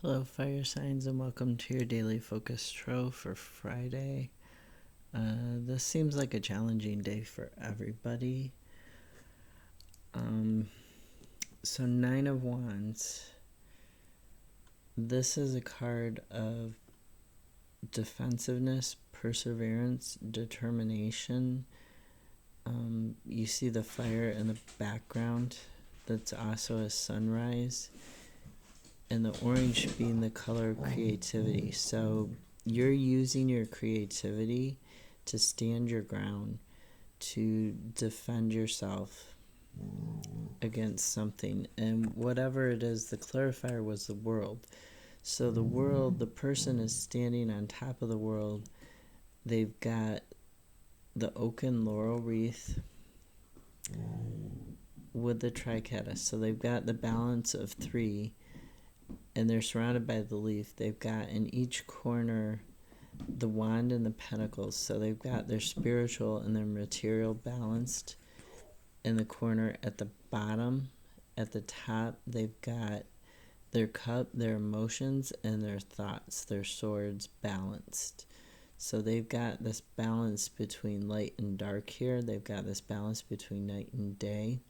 Hello, fire signs, and welcome to your daily focus tarot for Friday. This seems like a challenging day for everybody. So Nine of Wands. This is a card of defensiveness, perseverance, determination. You see the fire in the background. That's also a sunrise. And the orange being the color of creativity. So you're using your creativity to stand your ground, to defend yourself against something. And whatever it is, the clarifier was the world. So the world, the person is standing on top of the world. They've got the oak and laurel wreath with the tricatus. So they've got the balance of three, and they're surrounded by the leaf. They've got in each corner the wand and the pentacles. So they've got their spiritual and their material balanced in the corner. At the bottom, at the top, they've got their cup, their emotions, and their thoughts, their swords balanced. So they've got this balance between light and dark here. They've got this balance between night and day.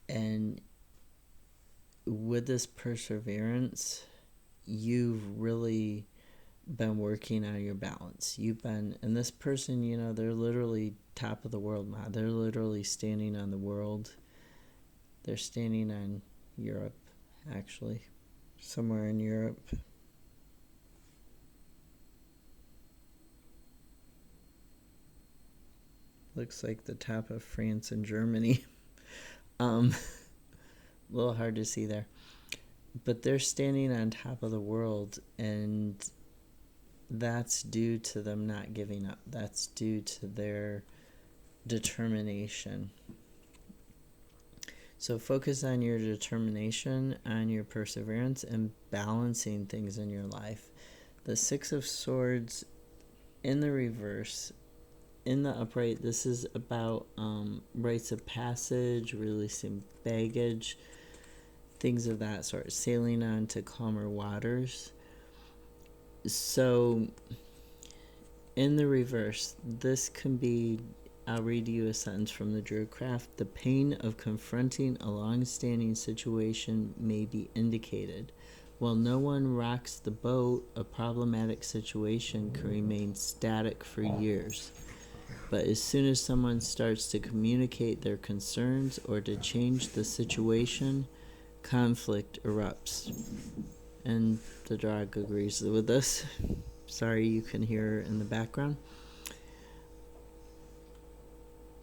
And with this perseverance, you've really been working on your balance. And this person, they're literally top of the world now. They're literally standing on the world. They're standing on Europe, actually. Somewhere in Europe. Looks like the top of France and Germany. A little hard to see there. But they're standing on top of the world, and that's due to them not giving up. That's due to their determination. So focus on your determination, on your perseverance, and balancing things in your life. The Six of Swords in the reverse. In the upright, this is about rites of passage, releasing baggage, things of that sort, sailing on to calmer waters. So in the reverse, this can be, I'll read you a sentence from the Druidcraft. The pain of confronting a long-standing situation may be indicated. While no one rocks the boat, a problematic situation can remain static for years. But as soon as someone starts to communicate their concerns or to change the situation, conflict erupts. And the dog agrees with this. Sorry, you can hear her in the background.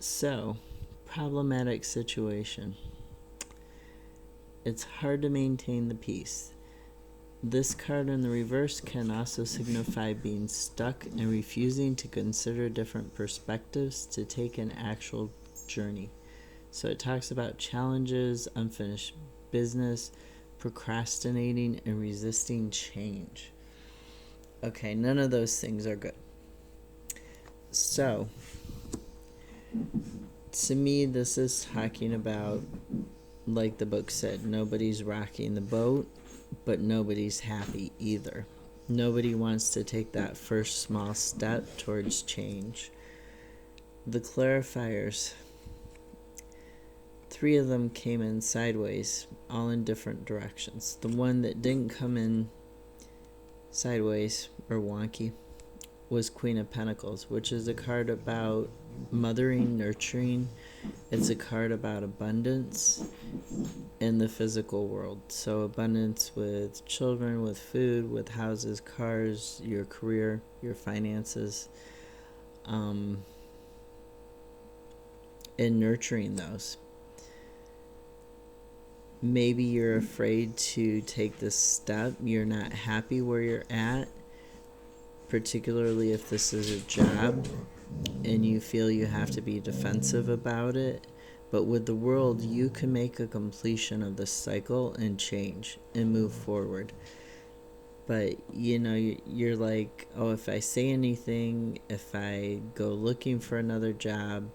So, problematic situation. It's hard to maintain the peace. This card in the reverse can also signify being stuck and refusing to consider different perspectives to take an actual journey. So it talks about challenges, unfinished business, procrastinating, and resisting change. Okay, none of those things are good. So, to me, this is talking about, like the book said, nobody's rocking the boat, but nobody's happy either. Nobody wants to take that first small step towards change. The clarifiers, 3 of them came in sideways, all in different directions. The one that didn't come in sideways or wonky was Queen of Pentacles, which is a card about mothering, nurturing. It's a card about abundance in the physical world. So abundance with children, with food, with houses, cars, your career, your finances, and nurturing those. Maybe you're afraid to take this step. You're not happy where you're at, particularly if this is a job and you feel you have to be defensive about it. But with the world, you can make a completion of this cycle and change and move forward. But, you're like, oh, if I say anything, if I go looking for another job,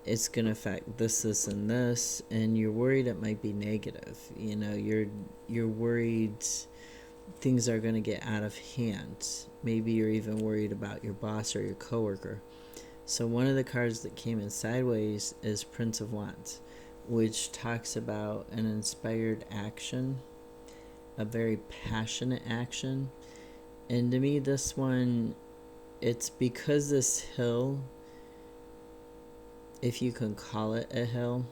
it's going to affect this, and this, and you're worried it might be negative. You're worried things are going to get out of hand. Maybe you're even worried about your boss or your coworker. So one of the cards that came in sideways is Prince of Wands, which talks about an inspired action, a very passionate action. And to me, this one, it's because this hill, if you can call it a hill,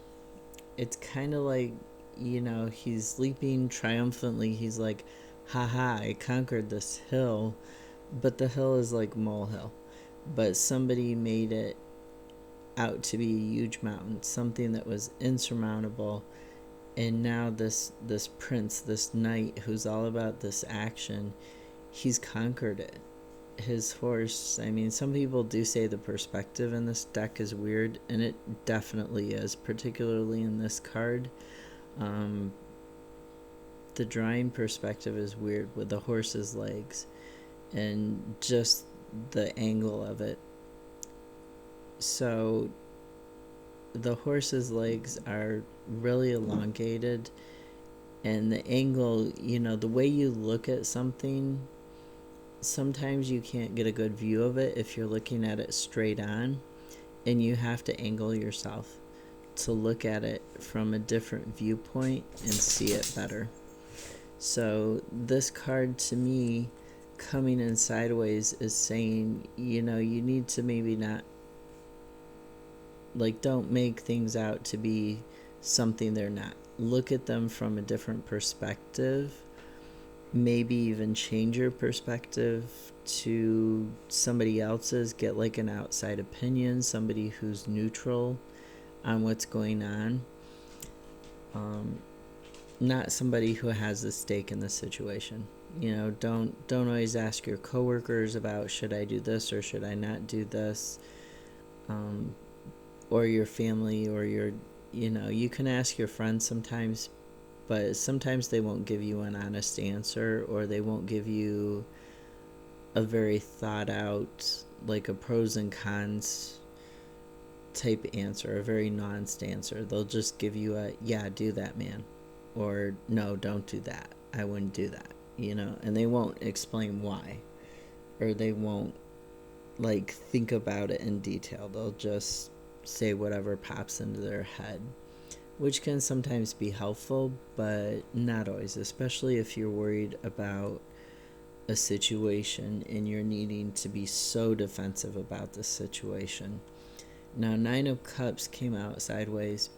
it's kind of like, he's leaping triumphantly. He's like, haha, I conquered this hill. But the hill is like molehill. But somebody made it out to be a huge mountain, something that was insurmountable. And now this prince, this knight who's all about this action, he's conquered it. His horse, I mean, some people do say the perspective in this deck is weird, and it definitely is, particularly in this card. The drawing perspective is weird with the horse's legs and just the angle of it. So the horse's legs are really elongated, and the angle, the way you look at something, sometimes you can't get a good view of it if you're looking at it straight on, and you have to angle yourself to look at it from a different viewpoint and see it better. So this card, to me, coming in sideways, is saying, you need to maybe not, don't make things out to be something they're not. Look at them from a different perspective. Maybe even change your perspective to somebody else's. Get an outside opinion, somebody who's neutral on what's going on. Not somebody who has a stake in the situation. Don't always ask your coworkers about, should I do this or should I not do this, or your family, or you can ask your friends sometimes, but sometimes they won't give you an honest answer, or they won't give you a very thought out, a pros and cons type answer, a very nuanced answer. They'll just give you a, yeah, do that, man, or no, don't do that, I wouldn't do that, and they won't explain why, or they won't think about it in detail. They'll just say whatever pops into their head, which can sometimes be helpful, but not always, especially if you're worried about a situation and you're needing to be so defensive about the situation. Now, Nine of Cups came out sideways,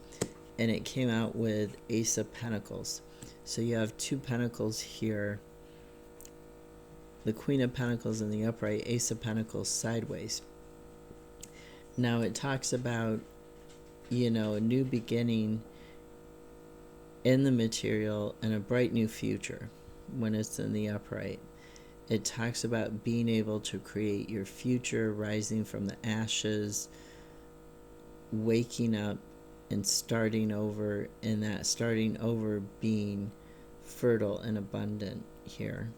and it came out with Ace of Pentacles. So you have two pentacles here, the Queen of Pentacles in the upright, Ace of Pentacles sideways. Now it talks about, a new beginning in the material and a bright new future when it's in the upright. It talks about being able to create your future, rising from the ashes, waking up and starting over, and that starting over being fertile and abundant here.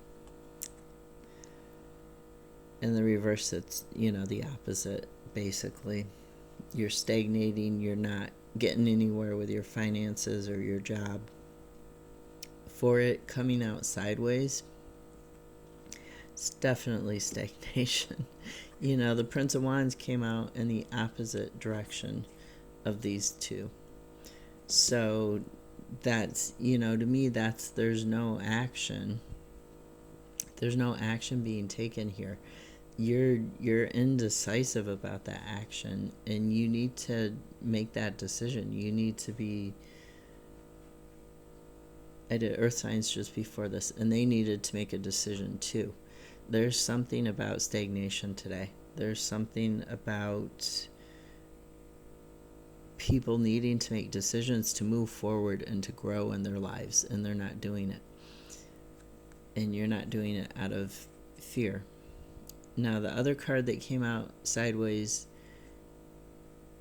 In the reverse, it's, the opposite, basically. You're stagnating, you're not getting anywhere with your finances or your job. For it coming out sideways, it's definitely stagnation. The Prince of Wands came out in the opposite direction of these two. So that's, to me, there's no action. There's no action being taken here. You're indecisive about that action, and you need to make that decision. You need to be, I did earth signs just before this, and they needed to make a decision too. There's something about stagnation today. There's something about people needing to make decisions to move forward and to grow in their lives, and they're not doing it. And you're not doing it out of fear. Now, the other card that came out sideways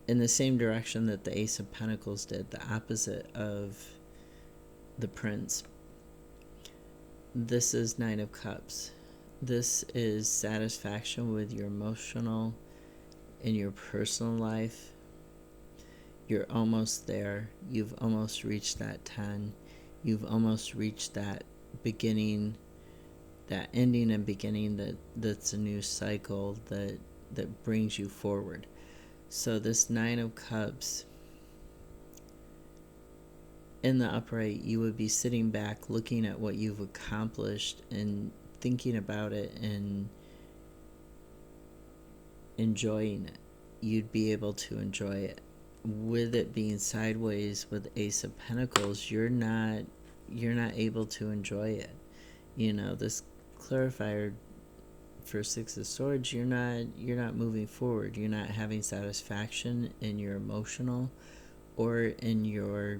in the same direction that the Ace of Pentacles did, the opposite of the Prince, this is Nine of Cups. This is satisfaction with your emotional and your personal life. You're almost there. You've almost reached that 10. You've almost reached that beginning, that ending and beginning that's a new cycle that brings you forward. So this 9 of Cups, in the upright, you would be sitting back looking at what you've accomplished and thinking about it and enjoying it. You'd be able to enjoy it. With it being sideways with Ace of Pentacles, you're not able to enjoy it. You know, this clarifier for Six of Swords, you're not moving forward. You're not having satisfaction in your emotional or in your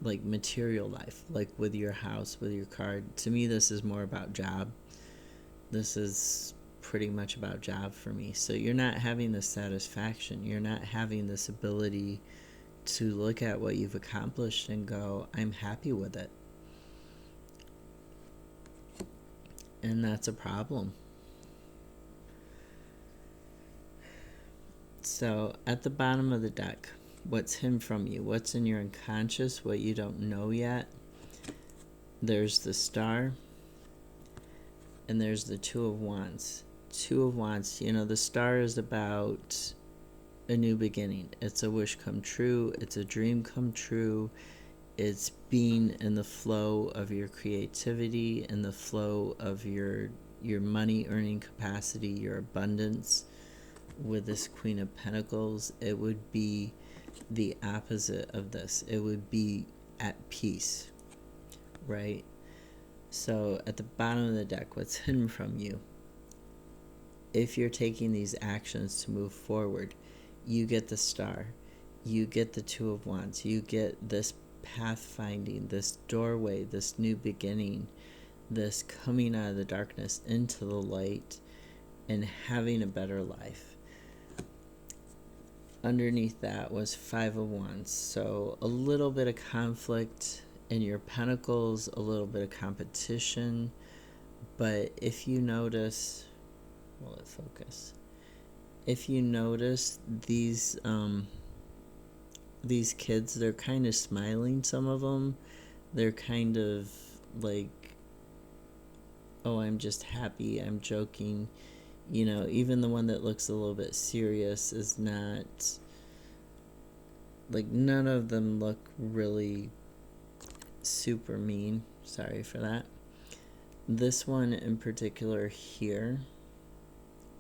like material life, like with your house, with your car. To me, this is more about job. This is pretty much about job for me. So you're not having this satisfaction. You're not having this ability to look at what you've accomplished and go, I'm happy with it. And that's a problem. So at the bottom of the deck, what's hidden from you? What's in your unconscious? What you don't know yet? There's the Star. And there's the Two of Wands. Two of Wands, you know, the Star is about a new beginning. It's a wish come true. It's a dream come true. It's being in the flow of your creativity, in the flow of your money earning capacity, your abundance. With this Queen of Pentacles, it would be the opposite of this. It would be at peace, right? So at the bottom of the deck, what's hidden from you? If you're taking these actions to move forward, you get the Star, you get the Two of Wands, you get this pathfinding, this doorway, this new beginning, this coming out of the darkness into the light and having a better life. Underneath that was Five of Wands. So a little bit of conflict in your pentacles, a little bit of competition. But if you notice, will it focus? If you notice these kids, they're kind of smiling, some of them. They're kind of like, oh, I'm just happy, I'm joking. You know, even the one that looks a little bit serious is not, like, none of them look really super mean. Sorry for that. This one in particular here,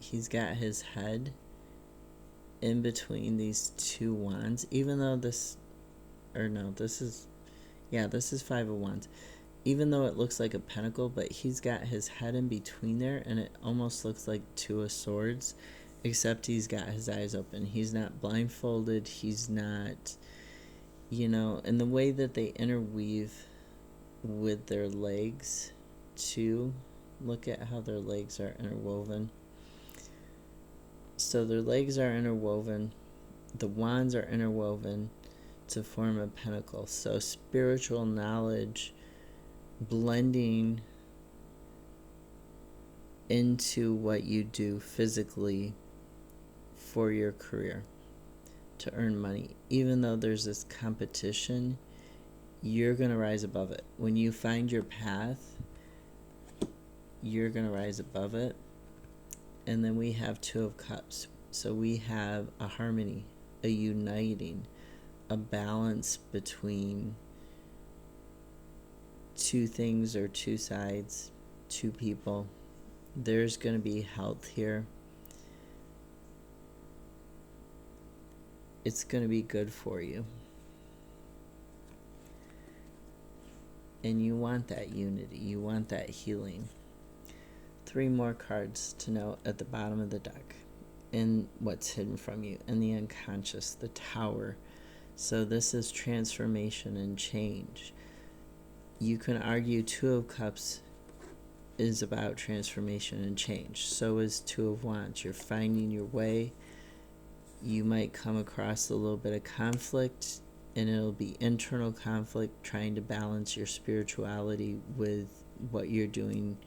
he's got his head in between these two wands, even though this is Five of Wands. Even though it looks like a pentacle, but he's got his head in between there, and it almost looks like Two of Swords, except he's got his eyes open. He's not blindfolded. He's not, you know, and the way that they interweave with their legs, too. Look at how their legs are interwoven. So their legs are interwoven. The wands are interwoven to form a pentacle. So spiritual knowledge blending into what you do physically for your career to earn money. Even though there's this competition, you're going to rise above it. When you find your path, you're going to rise above it. And then we have Two of Cups. So we have a harmony, a uniting, a balance between two things or two sides, two people. There's going to be health here. It's going to be good for you. And you want that unity. You want that healing. 3 more cards to note at the bottom of the deck. And what's hidden from you. And the unconscious, the Tower. So this is transformation and change. You can argue Two of Cups is about transformation and change. So is Two of Wands. You're finding your way. You might come across a little bit of conflict, and it'll be internal conflict, trying to balance your spirituality with what you're doing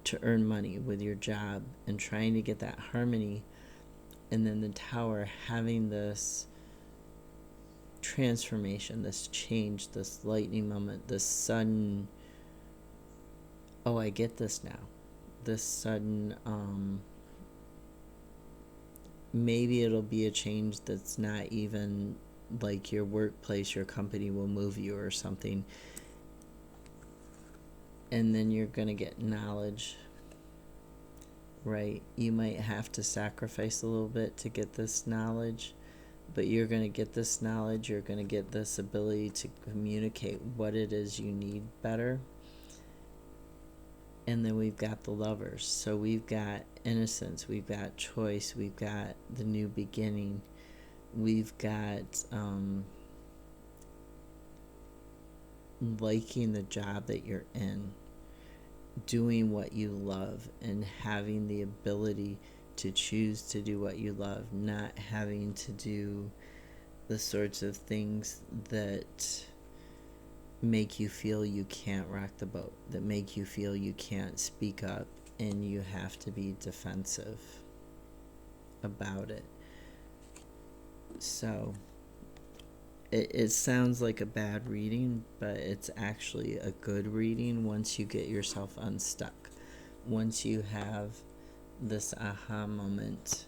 to earn money with your job and trying to get that harmony. And then the Tower having this transformation, this change, this lightning moment, this sudden, oh, I get this now. This sudden, maybe it'll be a change that's not even like your workplace, your company will move you or something. And then you're going to get knowledge, right? You might have to sacrifice a little bit to get this knowledge, but you're going to get this knowledge. You're going to get this ability to communicate what it is you need better. And then we've got the Lovers. So we've got innocence, we've got choice, we've got the new beginning, we've got liking the job that you're in, doing what you love, and having the ability to choose to do what you love, not having to do the sorts of things that make you feel you can't rock the boat, that make you feel you can't speak up and you have to be defensive about it. So it sounds like a bad reading, but it's actually a good reading once you get yourself unstuck. Once you have this aha moment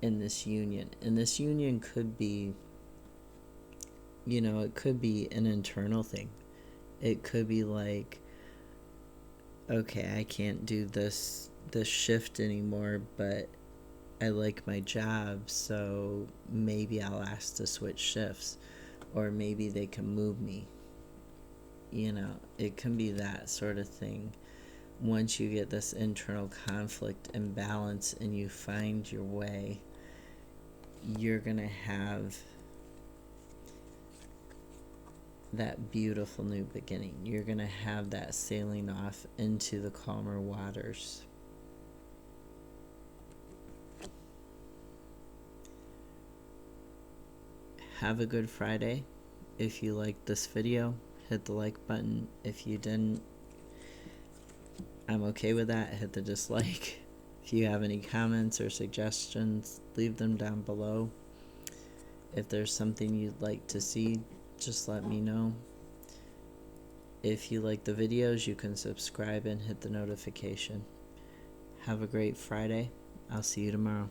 in this union. And this union could be, you know, it could be an internal thing. It could be like, okay, I can't do this shift anymore, but I like my job, so maybe I'll ask to switch shifts, or maybe they can move me. You know, it can be that sort of thing. Once you get this internal conflict and balance and you find your way, you're going to have that beautiful new beginning. You're going to have that sailing off into the calmer waters. Have a good Friday. If you liked this video, hit the like button. If you didn't, I'm okay with that. Hit the dislike. If you have any comments or suggestions, leave them down below. If there's something you'd like to see, just let me know. If you like the videos, you can subscribe and hit the notification. Have a great Friday. I'll see you tomorrow.